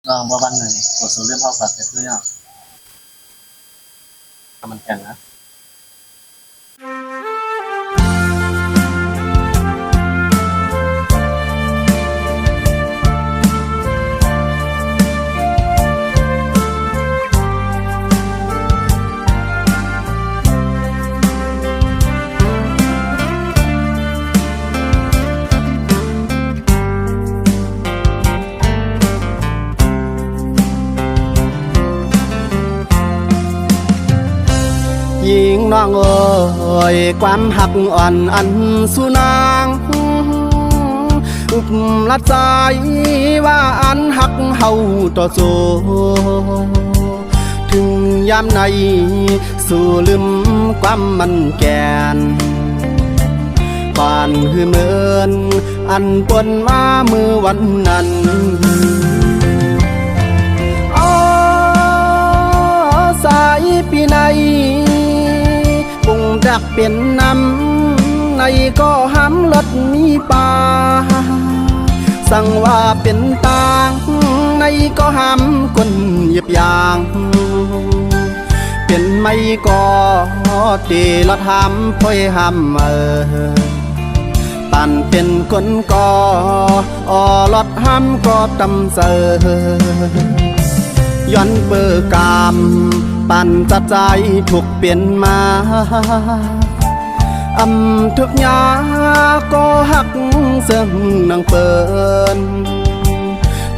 บ่วันหนึ่งกดสู่เรื่องเท่ากับแต่เพื่อมันแข่งนะหญิงน้องเอ๋ยความหักอ่อนอันสุนางอุบลัดใจว่าอันหักเฮาต่อโซถึงยามในสู่ลืมความมันแกนป่านหือเมินอันปนมามือวันนั้นสายปีในปุ่งดักเป็นน้ำในก็ห้ำรถมีป่าสั่งว่าเป็นตางในก็ห้ำคนเหยียบยางเป็นไม่ก็ตีละทำพ่อยห้ำปั่นเป็นคนก็รถห้ำก็ตำเสย้อนเปิดกามปั่นจัดใจถูกเปลี่ยนมาทุกยาก็หักเสื่อมนางเปิน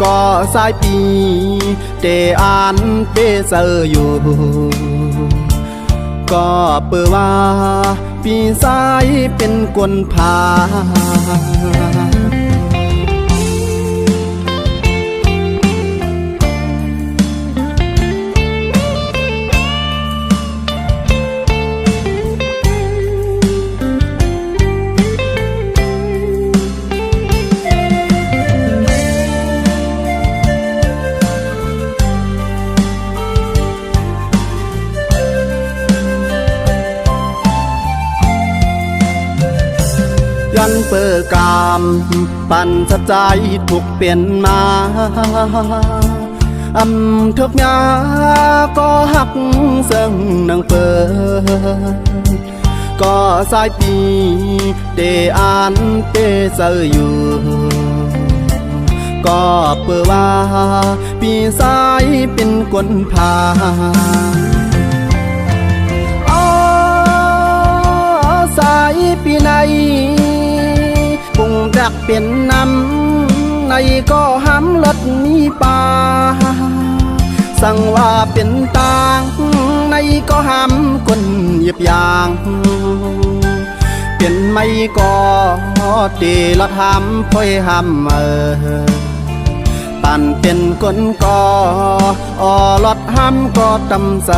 ก็สายปีเตอ่านเปเซออยู่ก็เปิดว่าปีสายเป็นกวนพายันเปิดกามปั่นสัจใจถูกเปลี่ยนมาทุกยาก็หักเสื่อมนางเปิดก็สายปีเดอ่านเปเซออยู่ก็เปิดว่าปีสายเป็นคนพาสายปีในปุ่งดักเป็นน้ำในก็ห้ำรถมีป่าสั่งว่าเป็นตางในก็ห้ำคนเหยียบยางเป็นไม่ก็ตีละทำพ่อยห้ำปั่นเป็นคนก็รถห้ำก็ตำเส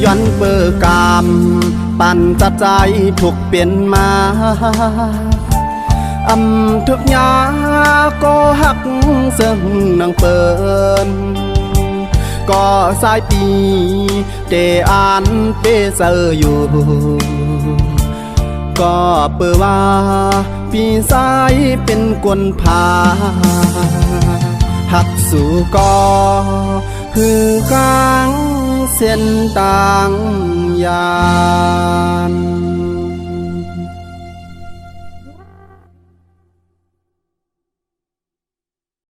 ย้อนเปิดกามปั่นจัดใจถูกเปลี่ยนมาทุกยาก็หักเสื่อมนางเปินก็สายปีเตอ่านเปเซออยู่ก็เปิดว่าปีสายเป็นกวนพาหักสู่ก็คือกลางเส้นต่างยาน